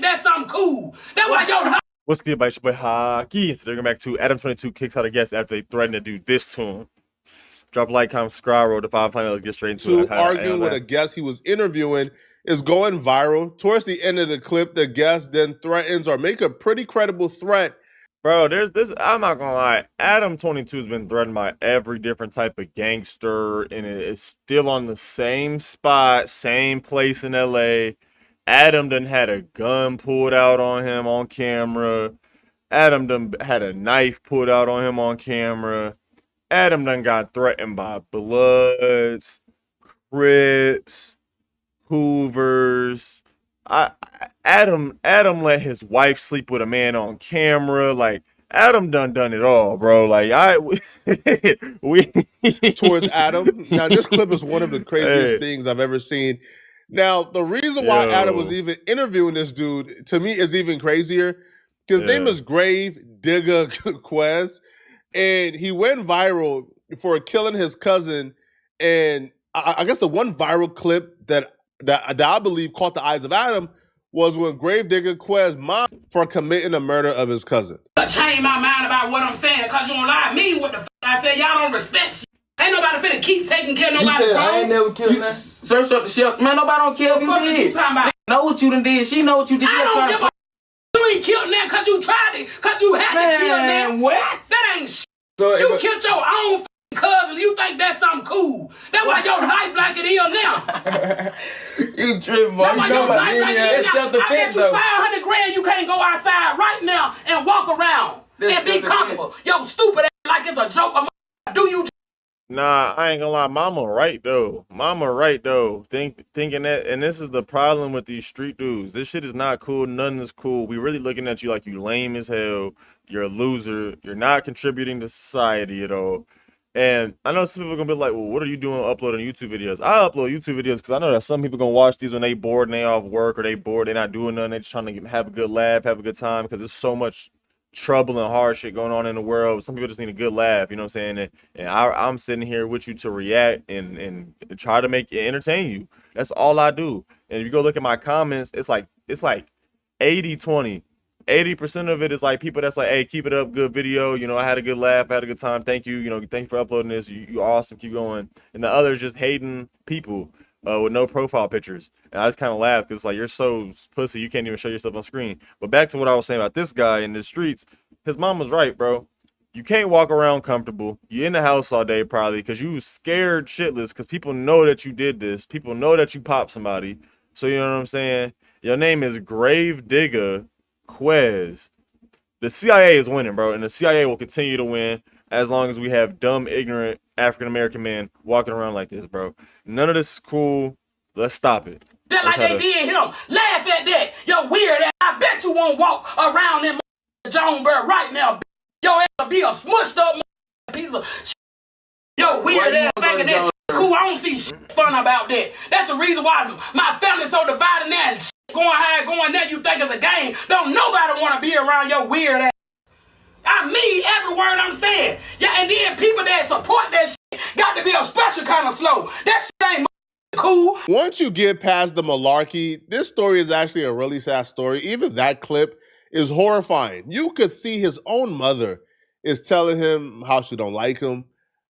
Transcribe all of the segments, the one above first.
that's something cool. That's why your life. What's good, by your boy Haki? And today we're going back to Adam22 kicks out a guest after they threatened to do this to him. Drop a like, comment, subscribe, roll the 5 planet. Let's get straight into it. Arguing with a guest he was interviewing is going viral. Towards the end of the clip, the guest then threatens or make a pretty credible threat. Bro, there's this, I'm not gonna lie, Adam22 has been threatened by every different type of gangster, and it is still on the same spot, same place in LA. Adam done had a gun pulled out on him on camera. Adam done had a knife pulled out on him on camera. Adam done got threatened by Bloods, Crips, Hoovers. Adam let his wife sleep with a man on camera. Like, Adam done it all, bro. Like, towards Adam. Now, this clip is one of the craziest things I've ever seen. Now, the reason why Adam was even interviewing this dude, to me, is even crazier. His name is GraveDiggaQuez, and he went viral for killing his cousin. And I guess the one viral clip that I believe caught the eyes of Adam was when GraveDiggaQuez mom for committing a murder of his cousin. I change my mind about what I'm saying because you don't lie. Me, what the f I said, y'all don't respect shit. Ain't nobody finna keep taking care of nobody. You said I ain't never killed nothing. Search up the shelf. Man, nobody don't care if you did. About? Know what you done did. She know what you did. I don't give a you ain't killed that because you tried it. Because you had to kill that. What? That ain't shit. So you killed your own cousin. You think that's something cool. That's why your life like it is now. You tripping, boy. That's why your life like it is now. I bet you 500 grand you can't go outside right now and walk around and be comfortable. Yo, stupid ass like it's a joke. Do you? Nah, I ain't gonna lie. Mama right though. Thinking that, and this is the problem with these street dudes. This shit is not cool. Nothing is cool. We really looking at you like you lame as hell. You're a loser. You're not contributing to society at all. And I know some people are gonna be like, well, what are you doing uploading YouTube videos? I upload YouTube videos because I know that some people gonna watch these when they bored and they off work, or they bored, they not doing nothing. They just trying to have a good laugh, have a good time, because there's so much trouble and hard shit going on in the world. Some people just need a good laugh, you know what I'm saying? And I'm sitting here with you to react and try to make it entertain you. That's all I do. And if you go look at my comments, it's like 80-20. 80% of it is like people that's like, hey, keep it up, good video, you know, I had a good laugh, I had a good time, thank you, thank you for uploading this, you awesome, keep going. And the other is just hating people with no profile pictures. And I just kind of laugh because, like, you're so pussy, you can't even show yourself on screen. But back to what I was saying about this guy in the streets, his mom was right, bro. You can't walk around comfortable. You're in the house all day probably because you scared shitless because people know that you did this. People know that you popped somebody. So, you know what I'm saying? Your name is GraveDiggaQuez. The CIA is winning, bro, and the CIA will continue to win as long as we have dumb, ignorant African-American men walking around like this, bro. None of this is cool. Let's stop it. Just like they did him. Laugh at that. Yo, weird ass. I bet you won't walk around in Jonesboro right now. Your ass will be a smushed up piece of shit. Yo, weird ass thinking that shit cool. I don't see shit fun about that. That's the reason why my family's so divided now and shit going high, going there, you think it's a game. Don't nobody want to be around your weird ass. I mean every word I'm saying. Yeah, and then people that support that shit got to be a special kind of slow. That shit ain't cool. Once you get past the malarkey, this story is actually a really sad story. Even that clip is horrifying. You could see his own mother is telling him how she don't like him,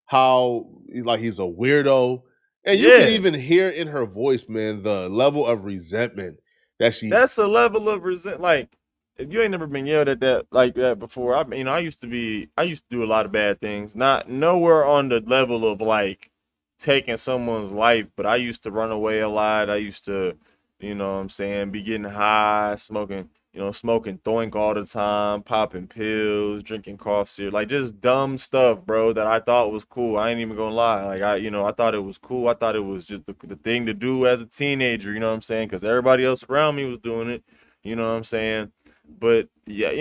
how like he's a weirdo. And you can even hear in her voice, man, the level of resentment that she... That's a level of resentment. Like, if you ain't never been yelled at that like that before, I used to do a lot of bad things. Not nowhere on the level of like taking someone's life, but I used to run away a lot. I used to, you know what I'm saying, be getting high, smoking doink all the time, popping pills, drinking cough syrup, like just dumb stuff, bro, that I thought was cool. I ain't even gonna lie. Like I thought it was cool. I thought it was just the thing to do as a teenager, you know what I'm saying? Because everybody else around me was doing it, you know what I'm saying? But yeah,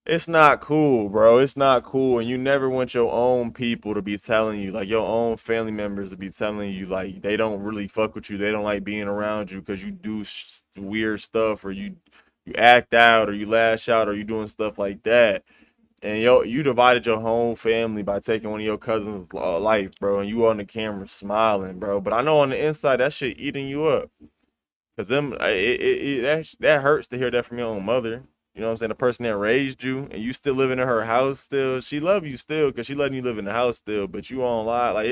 it's not cool, bro. It's not cool. And you never want your own people to be telling you, like your own family members to be telling you, like they don't really fuck with you. They don't like being around you because you do weird stuff, or you act out, or you lash out, or you doing stuff like that. And you divided your whole family by taking one of your cousins' life, bro. And you on the camera smiling, bro. But I know on the inside that shit eating you up. Cause that hurts to hear that from your own mother. You know what I'm saying? The person that raised you and you still living in her house still. She love you still because she letting you live in the house still, but you on live. Like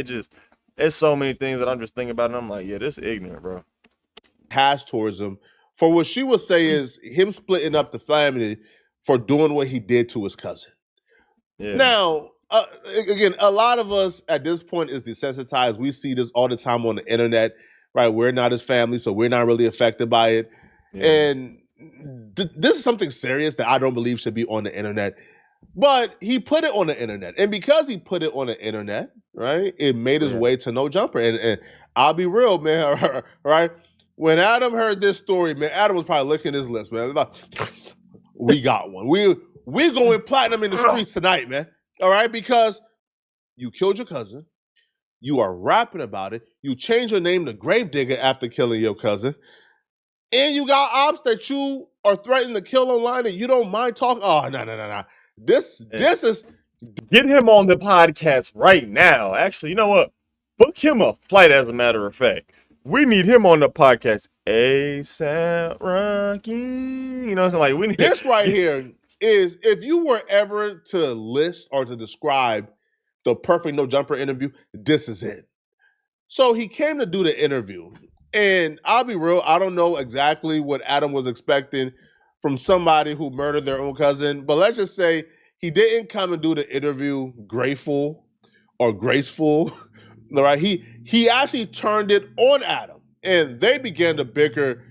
it's so many things that I'm just thinking about and I'm like, yeah, this is ignorant, bro. Has towards him for what she would say is him splitting up the family for doing what he did to his cousin. Yeah. Now, again, a lot of us at this point is desensitized. We see this all the time on the internet, right? We're not his family, so we're not really affected by it. Yeah. And this is something serious that I don't believe should be on the internet. But he put it on the internet. And because he put it on the internet, right, it made his way to No Jumper. And I'll be real, man, right? When Adam heard this story, man, Adam was probably licking his lips, man. We got one. We're going platinum in the streets tonight, man. All right? Because you killed your cousin. You are rapping about it. You changed your name to Gravedigger after killing your cousin. And you got ops that you are threatening to kill online and you don't mind talking. Oh, no. This is... Get him on the podcast right now. Actually, you know what? Book him a flight, as a matter of fact. We need him on the podcast. ASAP Rocky. You know what I'm saying? Like, we need this right here is, if you were ever to list or to describe the perfect No Jumper interview, this is it. So he came to do the interview. And I'll be real, I don't know exactly what Adam was expecting from somebody who murdered their own cousin. But let's just say he didn't come and do the interview grateful or graceful. All right, he actually turned it on Adam, and they began to bicker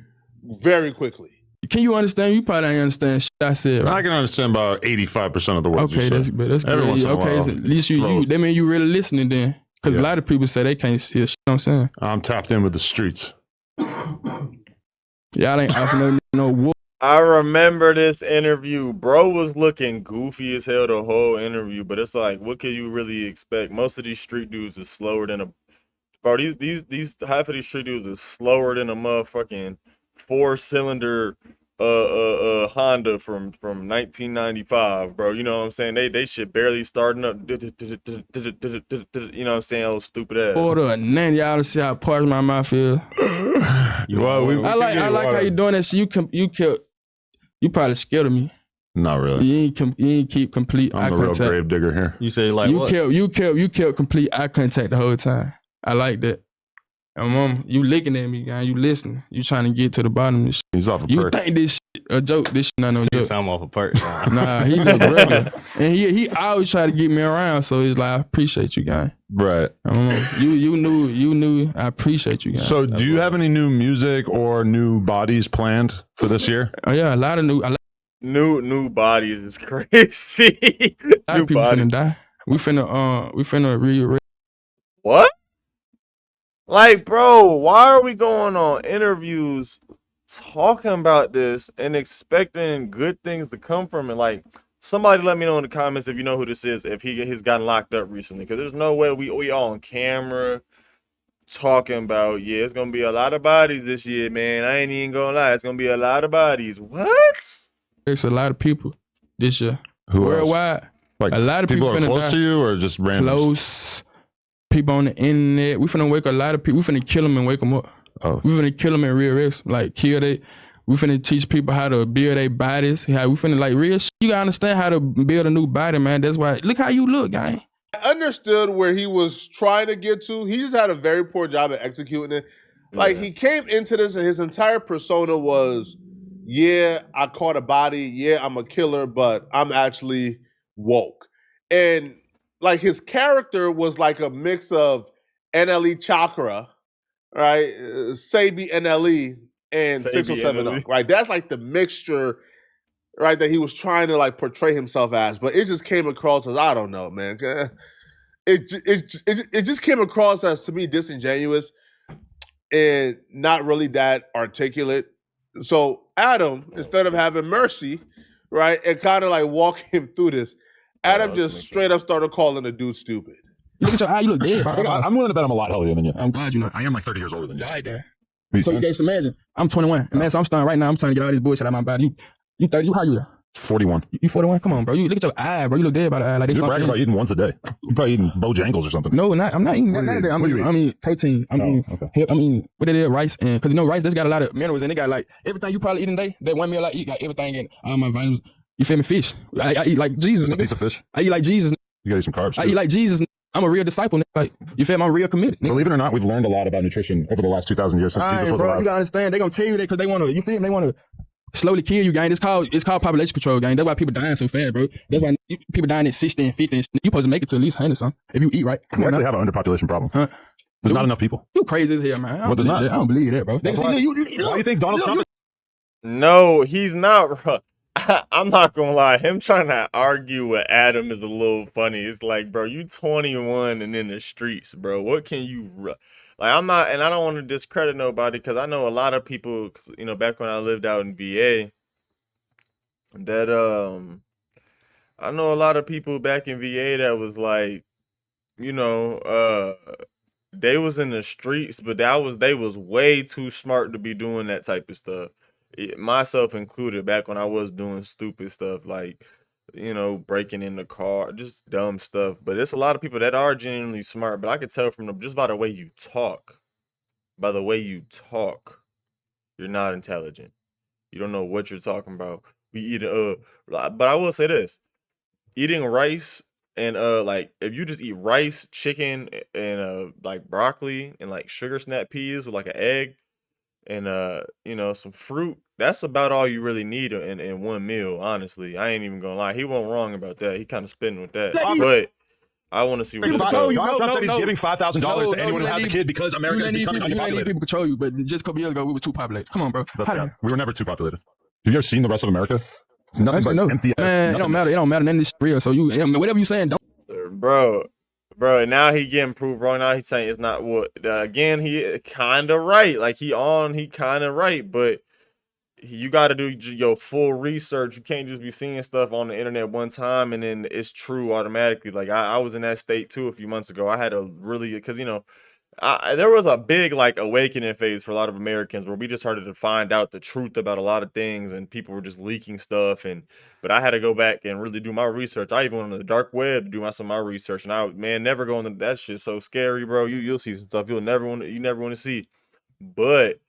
very quickly. Can you understand? You probably don't understand shit I said. Right? I can understand about 85% of the words. Okay, that's good. Okay, so at least that mean you really listening then, because a lot of people say they can't see shit. You know what I'm saying? I'm tapped in with the streets. Y'all ain't offering no wolf. I remember this interview. Bro was looking goofy as hell the whole interview, but it's like, what can you really expect? Most of these street dudes is slower than these half of these street dudes is slower than a motherfucking 4-cylinder Honda from 1995, bro. You know what I'm saying? They shit barely starting up. You know what I'm saying? Oh, stupid ass. Order a none. Y'all see how parts of my mouth feel. I like how you doing that shit. You probably scared of me. Not really. You ain't keep complete eye contact. I'm the real grave digger here. You say like you what? You kept complete eye contact the whole time. I like that. And mom, you looking at me, guy. You listening. You trying to get to the bottom of this shit. He's off a You perk. think this shit a joke? This shit not no joke. I'm off a perk. Nah, he look regular. And he always try to get me around, so he's like, I appreciate you, guy. Right. You knew I appreciate you, guy. So do you have any new music or new bodies planned for this year? Oh yeah, a lot of new bodies is crazy. A lot of people finna die. We finna re What? Like, bro, why are we going on interviews talking about this and expecting good things to come from it? Like, somebody let me know in the comments if you know who this is, if he's gotten locked up recently. Because there's no way we all on camera talking about, yeah, it's going to be a lot of bodies this year, man. I ain't even going to lie. It's going to be a lot of bodies. What? There's a lot of people this year. Who worldwide. Else? Like, a lot of people are close to you or just random? Close. People on the internet. We finna wake a lot of people. We finna kill them and wake them up. Oh. We finna kill them and rearrest. Like, kill they. We finna teach people how to build their bodies. How we finna, like, real shit. You gotta understand how to build a new body, man. That's why. Look how you look, guy. I understood where he was trying to get to. He just had a very poor job at executing it. Like, he came into this and his entire persona was, yeah, I caught a body. Yeah, I'm a killer, but I'm actually woke. And like his character was like a mix of NLE Chakra, right? Sabi NLE and 607, right? That's like the mixture, right? That he was trying to like portray himself as, but it just came across as, I don't know, man. It just came across as, to me, disingenuous and not really that articulate. So Adam, instead of having mercy, right, and kind of like walk him through this, Adam just straight up started calling the dude stupid. You look at your eye, you look dead, bro. I'm willing to bet I'm a lot healthier than you. I'm glad you know. I am like 30 years older than you. Right there. So you guys imagine, I'm 21. And man, so I'm starting right now, I'm trying to get all this bullshit out of my body. You 30, how you? 41. You 41? Come on, bro. You look at your eye, bro. You look dead by the eye. Like You're bragging about eating once a day. You're probably eating Bojangles or something. No, I'm not eating none of that. I mean, protein. I mean, what it is, rice, and because rice, that's got a lot of minerals, and it got like everything you probably eat in a day. That one meal I eat got everything in all my vitamins. You feel me? Fish. I eat like Jesus. A piece of fish. I eat like Jesus. You gotta eat some carbs. I eat like Jesus. I'm a real disciple. Like, you feel me? I'm real committed. Believe it or not, we've learned a lot about nutrition over the last 2,000 years since Jesus was alive. You gotta understand. They're gonna tell you that because they want to. You feel me? They want to slowly kill you, gang. It's called population control, gang. That's why people dying so fast, bro. That's why people dying at 60 and 50. And you supposed to make it to at least 100 something if you eat right. We actually have an underpopulation problem. Huh? There's not enough people. You crazy as hell, man. I don't believe that, bro. Why do you think Donald Trump is... No, he's not, bro. I'm not gonna lie. Him trying to argue with Adam is a little funny. It's like, bro, you 21 and in the streets, bro. What can you... Like, I'm not, and I don't want to discredit nobody because I know a lot of people, back when I lived out in VA, that, I know a lot of people back in VA that was like, they was in the streets, but they was way too smart to be doing that type of stuff. Myself included, back when I was doing stupid stuff like, breaking in the car, just dumb stuff. But it's a lot of people that are genuinely smart, but I could tell from just by the way you talk. By the way you talk, you're not intelligent. You don't know what you're talking about. We eat but I will say this. Eating rice and like if you just eat rice, chicken, and like broccoli and like sugar snap peas with like an egg and some fruit, that's about all you really need in one meal. Honestly, I ain't even gonna lie, he wasn't wrong about that. He kind of spitting with that, but I want to see what Donald Trump said he's giving $5,000 to anyone who has a kid because America is becoming underpopulated. You let people control you, but just a couple years ago we were too populated. Come on, bro. We were never too populated. Have you ever seen the rest of America? It's nothing but empty. Man, it don't matter. It don't matter. None of this is real. So whatever you saying, don't. Bro, now he getting proved wrong. Now he's saying it's not what. Again, he kind of right. Like he kind of right, but you got to do your full research. You can't just be seeing stuff on the internet one time and then it's true automatically. Like I was in that state too a few months ago. I had to really, because there was a big like awakening phase for a lot of Americans where we just started to find out the truth about a lot of things and people were just leaking stuff. But I had to go back and really do my research. I even went on the dark web to do some of my research, and never go into that shit. So scary, bro. You'll see some stuff you never want to see. But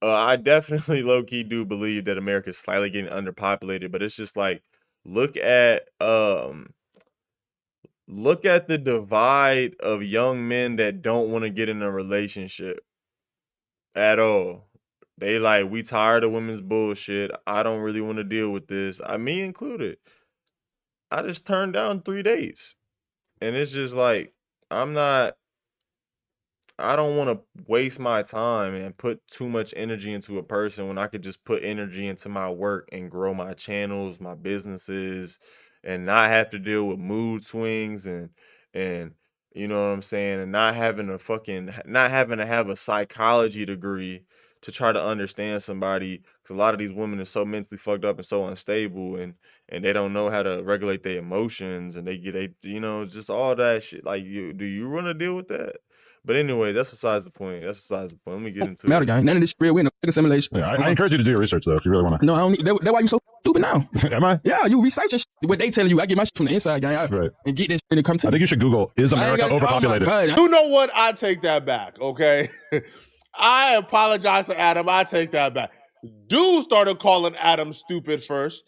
I definitely low-key do believe that America's slightly getting underpopulated, but it's just like look at the divide of young men that don't want to get in a relationship at all. They like, we tired of women's bullshit. I don't really want to deal with this. Me included. I just turned down 3 dates. And it's just like, I don't want to waste my time and put too much energy into a person when I could just put energy into my work and grow my channels, my businesses, and not have to deal with mood swings and you know what I'm saying, and not having to have a psychology degree to try to understand somebody, because a lot of these women are so mentally fucked up and so unstable and they don't know how to regulate their emotions, and they just all that shit. Like, do you want to deal with that? But anyway, that's besides the point. Let me get into it. None of this real win, assimilation. Yeah, I encourage you to do your research, though, if you really want to. No, I don't need. That's why you so stupid now. Am I? Yeah, you researching what they telling you. I get my shit from the inside, gang. Right. And get this shit and come to I think you should Google, is America overpopulated? You know what? I take that back, okay? I apologize to Adam. I take that back. Dude started calling Adam stupid first.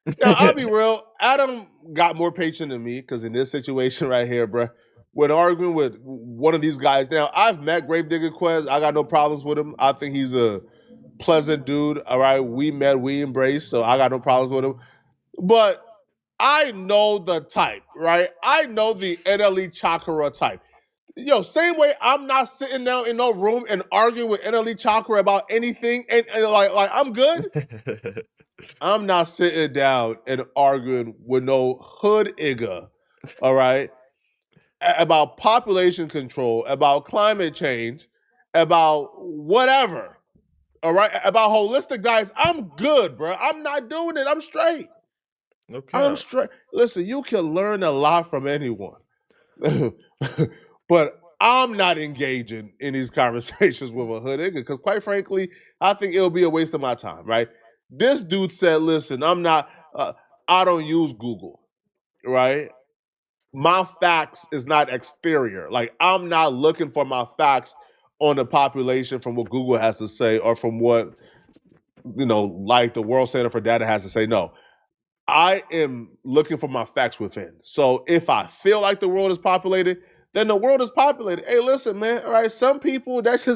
Now, I'll be real. Adam got more patient than me, because in this situation right here, bro, when arguing with one of these guys. Now, I've met GraveDiggaQuez. I got no problems with him. I think he's a pleasant dude. All right, we met, we embraced, so I got no problems with him. But I know the type, right? I know the NLE Chakra type. Yo, same way I'm not sitting down in no room and arguing with NLE Chakra about anything, and like I'm good. I'm not sitting down and arguing with no hood igga, all right? About population control, about climate change, about whatever, all right? About holistic diets. I'm good, bro. I'm not doing it. I'm straight. Okay. I'm straight. Listen, you can learn a lot from anyone, but I'm not engaging in these conversations with a hood nigga because, quite frankly, I think it'll be a waste of my time, right? This dude said, listen, I'm not I don't use Google, right? My facts is not exterior. Like, I'm not looking for my facts on the population from what Google has to say or from what, like the World Center for Data has to say. No, I am looking for my facts within. So if I feel like the world is populated, then the world is populated. Hey, listen, man. All right, some people, that's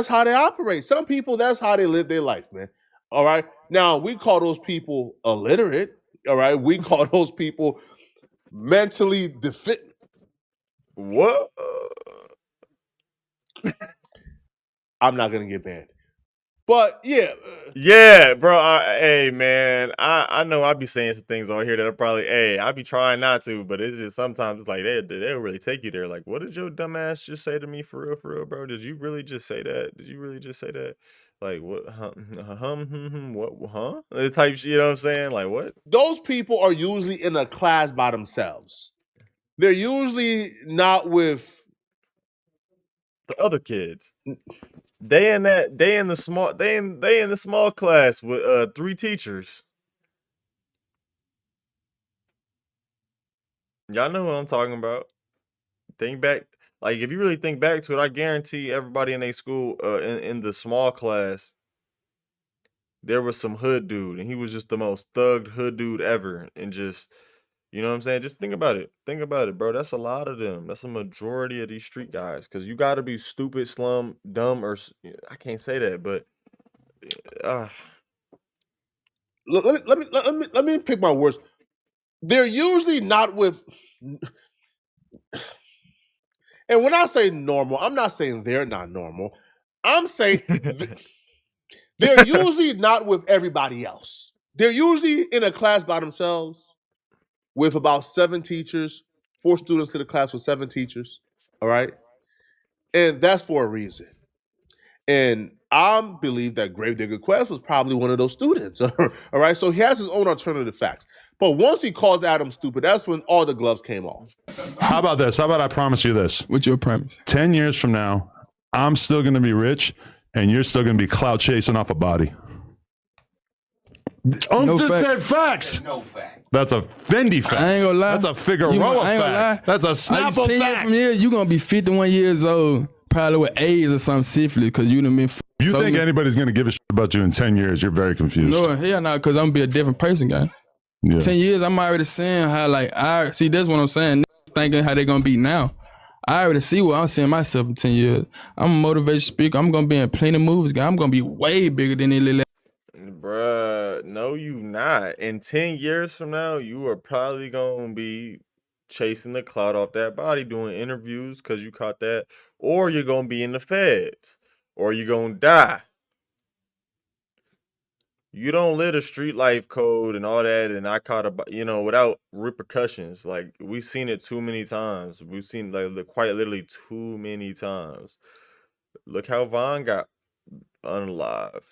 how they operate. Some people, that's how they live their life, man. All right. Now, we call those people illiterate. All right. We call those people mentally deficient. What? I'm not going to get banned. But yeah. Yeah, bro. Hey, man. I know I be saying some things on here that are probably, I be trying not to, but it's just sometimes it's like they'll really take you there. Like, what did your dumb ass just say to me for real, bro? Did you really just say that? Did you really just say that? Like, what? What? Huh? The type shit, you know what I'm saying? Like, what? Those people are usually in a class by themselves. They're usually not with the other kids. They in the small class with 3 teachers. Y'all know what I'm talking about. Think back, like if you really think back to it, I guarantee everybody in their school, in the small class, there was some hood dude, and he was just the most thugged hood dude ever, and just, you know what I'm saying? Just think about it. Think about it, bro. That's a lot of them. That's a majority of these street guys. Cause you gotta be stupid, slum, dumb, or I can't say that, but let me pick my words. They're usually not with, and when I say normal, I'm not saying they're not normal. I'm saying they're usually not with everybody else. They're usually in a class by themselves with about 7 teachers, 4 students to the class with 7 teachers. All right. And that's for a reason. And I believe that GraveDiggaQuez was probably one of those students. All right. So he has his own alternative facts. But once he calls Adam stupid, that's when all the gloves came off. How about this? How about I promise you this? What's your premise? 10 years from now, I'm still going to be rich and you're still going to be clout chasing off a body. No just fact. said facts. No fact. That's a Fendi fact. I ain't gonna lie. That's a Figueroa fact. That's a Snapple 10 years fact. from here, you gonna be 51 years old, probably with AIDS or something syphilis, because you done been. You think anybody's gonna give a shit about you in 10 years? You're very confused. No, hell no, because I'm gonna be a different person, guy. Yeah. 10 years, I'm already seeing how, like, see, that's what I'm saying. Niggas thinking how they gonna be now. I already see what I'm seeing myself in 10 years. I'm a motivational speaker. I'm gonna be in plenty of movies, guy. I'm gonna be way bigger than they little. Bruh, no, you not. In 10 years from now, you are probably gonna be chasing the clout off that body, doing interviews because you caught that, or you're gonna be in the feds, or you're gonna die. You don't live a street life code and all that, and I caught without repercussions. Like, we've seen it too many times. We've seen, like, quite literally too many times. Look how Vaughn got unalived.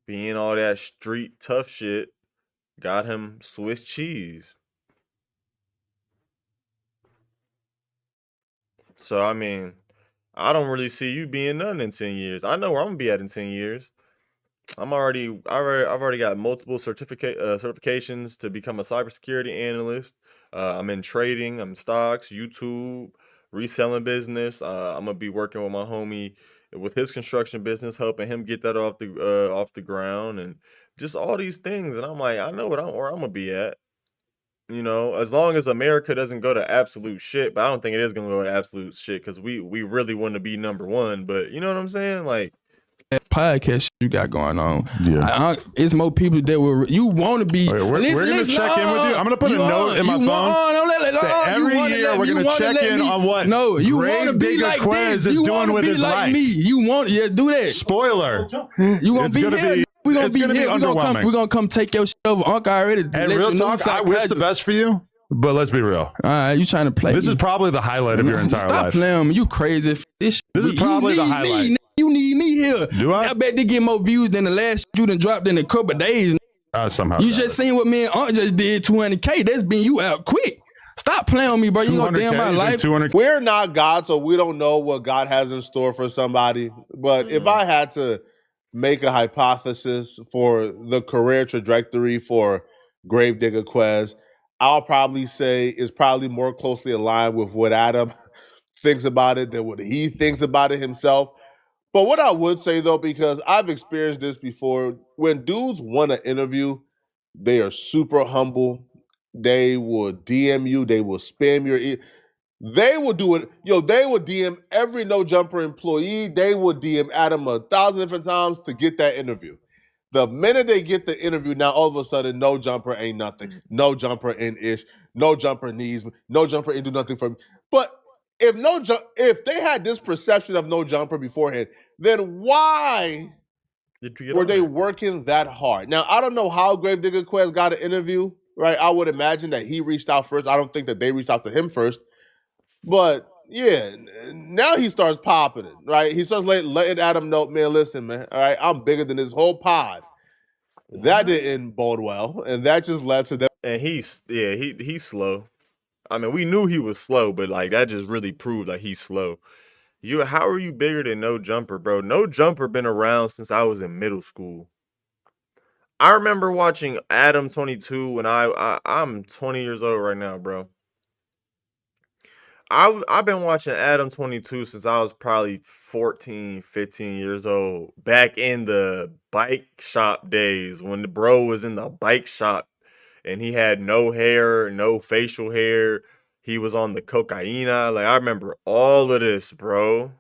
Being all that street tough shit got him Swiss cheese. So, I mean, I don't really see you being none in 10 years. I know where I'm gonna be at in 10 years. I've already got multiple certifications to become a cybersecurity analyst. I'm in trading, I'm in stocks, YouTube, reselling business. I'm gonna be working with my homie with his construction business, helping him get that off the ground, and just all these things. And I'm like, I know where I'm gonna be at. You know, as long as America doesn't go to absolute shit, but I don't think it is gonna go to absolute shit because we really want to be number one. But you know what I'm saying? Like, That podcast you got going on. Yeah. It's more people that will. You want to be. We're going to check in with you. I'm going to put a note in my phone. Every year we're going to check in on what you want to be like GraveDiggaQuez is doing with his life. You want to do that. Spoiler. You want to be here. We're going to be here. We're going to come take your shit over. Uncle already. Hey, real talk, I wish the best for you, but let's be real. All right, you trying to play. This is probably the highlight of your entire life. Stop playing me. You crazy. This is probably the highlight. You need me here. Do I? I bet they get more views than the last you done dropped in a couple of days. Somehow. You just seen what me and Aunt just did, 200K. That's been you out quick. Stop playing on me, bro. You gonna damn my life. We're not God, so we don't know what God has in store for somebody. But if I had to make a hypothesis for the career trajectory for GraveDiggaQuez, I'll probably say is probably more closely aligned with what Adam thinks about it than what he thinks about it himself. But what I would say though, because I've experienced this before, when dudes want an interview, they are super humble. They will DM you. They will spam your. They will do it. They will DM every No Jumper employee. They will DM Adam 1,000 different times to get that interview. The minute they get the interview, now all of a sudden, No Jumper ain't nothing. No Jumper ain't ish. No Jumper needs me. No Jumper ain't do nothing for me. But if they had this perception of No Jumper beforehand, then why were they working that hard? Now, I don't know how GraveDiggaQuez got an interview, right? I would imagine that he reached out first. I don't think that they reached out to him first. But yeah, now he starts popping it, right? He starts letting Adam know, man, listen, man, all right, I'm bigger than this whole pod. That didn't bode well, and that just led to them. And he's slow. I mean, we knew he was slow, but like that just really proved like he's slow. How are you bigger than No Jumper, bro? No Jumper been around since I was in middle school. I remember watching Adam22 when I'm 20 years old right now, bro. I've been watching Adam22 since I was probably 14, 15 years old. Back in the bike shop days when the bro was in the bike shop and he had no hair, no facial hair. He was on the cocaina. Like, I remember all of this, bro.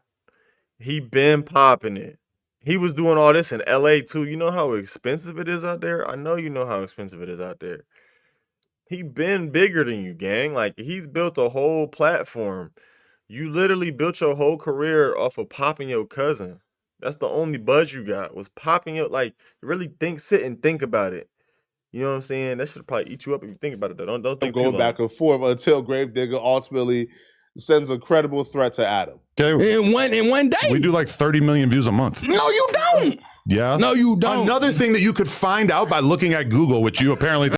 He been popping it. He was doing all this in LA too. You know how expensive it is out there? I know you know how expensive it is out there. He been bigger than you, gang. Like, he's built a whole platform. You literally built your whole career off of popping your cousin. That's the only buzz you got, was popping it. Like, really sit and think about it. You know what I'm saying? That should probably eat you up if you think about it, though. Don't think too long. Going back and forth until Gravedigger ultimately sends a credible threat to Adam. Okay. In one day. We do like 30 million views a month. No, you don't. Yeah. No, you don't. Another thing that you could find out by looking at Google, which you apparently.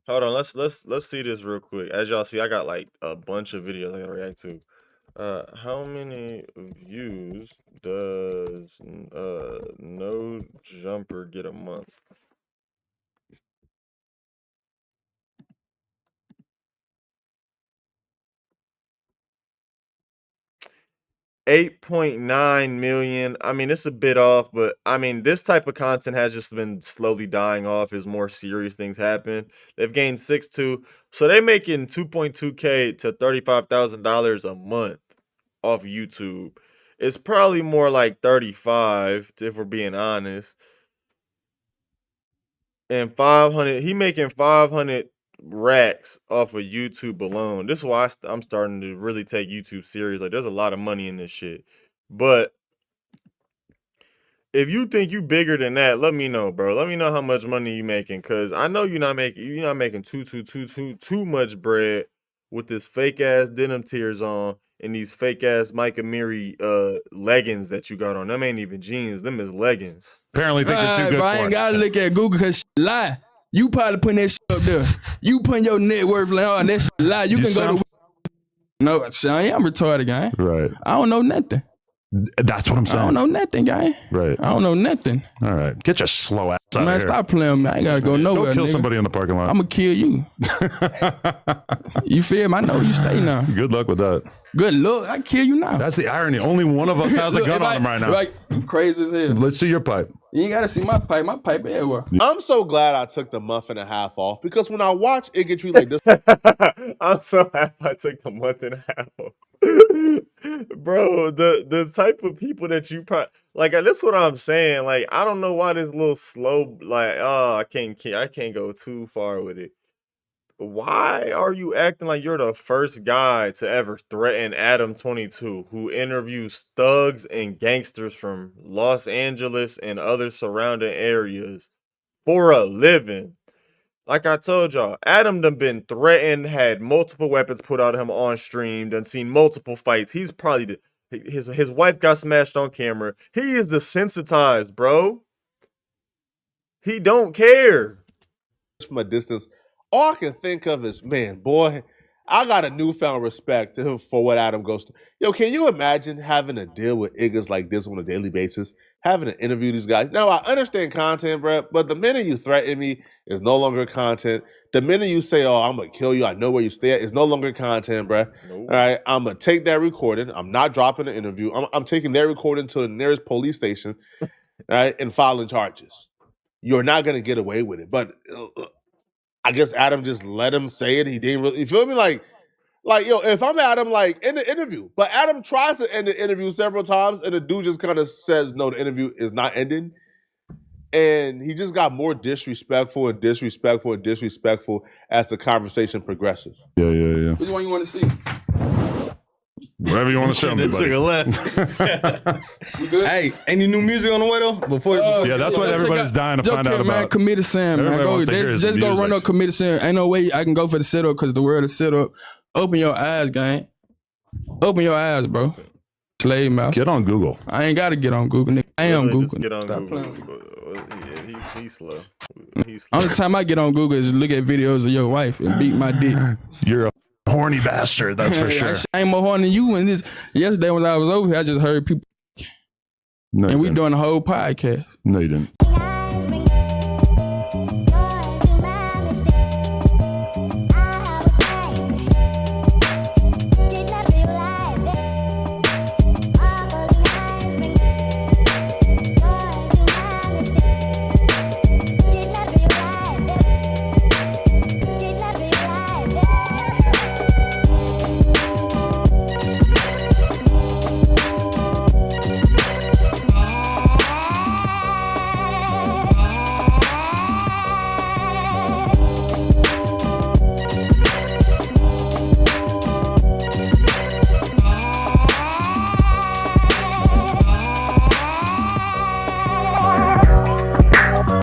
Hold on, let's see this real quick. As y'all see, I got like a bunch of videos I gotta react to. How many views does No Jumper get a month? $8.9 million. I mean, it's a bit off, but I mean, this type of content has just been slowly dying off as more serious things happen. They've gained 6.2, so they're making $2.2K to $35,000 a month off YouTube. It's probably more like 35 if we're being honest. And 500, he making 500 racks off of YouTube alone. This is why I'm starting to really take YouTube serious. Like, there's a lot of money in this shit. But if you think you bigger than that, let me know, bro. Let me know how much money you making, cause I know you're not making too much bread with this fake ass denim tears on and these fake ass Mike Amiri leggings that you got on. Them ain't even jeans. Them is leggings. Apparently think you're too good bro, for I ain't it. gotta look at Google because lie. You probably putting that shit up there. You putting your net worth like, oh, that shit lie. You can go to. No, son, I'm retarded, guy. Right. I don't know nothing. That's what I'm saying. I don't know nothing, guy. Right. I don't know nothing. All right. Get your slow ass out of here. Man, stop playing with me. I ain't gotta go nowhere. Go kill nigga. somebody in the parking lot. I'm gonna kill you. You feel me? I know you stay now. Good luck with that. Good luck. I kill you now. That's the irony. Only one of us has a gun on him right now. Like, crazy as hell. Let's see your pipe. You ain't gotta see my pipe. My pipe everywhere. I'm so glad I took the month and a half off, because when I watch it get treated like this, I'm so happy I took the month and a half off. Bro, the type of people that you like, that's what I'm saying. Like, I don't know why this little slow, like, oh, I can't go too far with it. Why are you acting like you're the first guy to ever threaten Adam22, who interviews thugs and gangsters from Los Angeles and other surrounding areas for a living? Like I told y'all, Adam done been threatened, had multiple weapons put out of him on stream, done seen multiple fights. He's probably his wife got smashed on camera. He is desensitized, bro. He don't care. From a distance, all I can think of is, man, boy, I got a newfound respect for what Adam goes through. Yo, can you imagine having to deal with niggas like this on a daily basis? having to interview these guys. Now, I understand content, bro, but the minute you threaten me is no longer content. The minute you say, oh, I'm going to kill you, I know where you stay at, is no longer content, bro. Nope. All right, I'm going to take that recording. I'm not dropping the interview. I'm taking that recording to the nearest police station, right, and filing charges. You're not going to get away with it. But I guess Adam just let him say it. He didn't really, you feel me? Like, yo, if I'm Adam, like, in the interview, but Adam tries to end the interview several times, and the dude just kind of says, no, the interview is not ending. And he just got more disrespectful and disrespectful and disrespectful as the conversation progresses. Yeah. Which one you want to see? Whatever you want to show me, buddy. We good? Hey, any new music on the way though? Before yeah, that's what everybody's dying to find out about. Man, Committed Sam, man. Just go run up Committed Sam. Ain't no way I can go for the setup because the world is set up. Open your eyes, gang. Open your eyes, bro. Slave mouse. Get on Google. I ain't got to get on Google, nigga. I am Google. Just get on Google. Yeah, he's slow. Only time I get on Google is look at videos of your wife and beat my dick. You're a horny bastard, that's for sure. I ain't more horny than you. And this yesterday when I was over here, I just heard people. No, and we doing a whole podcast. No, you didn't.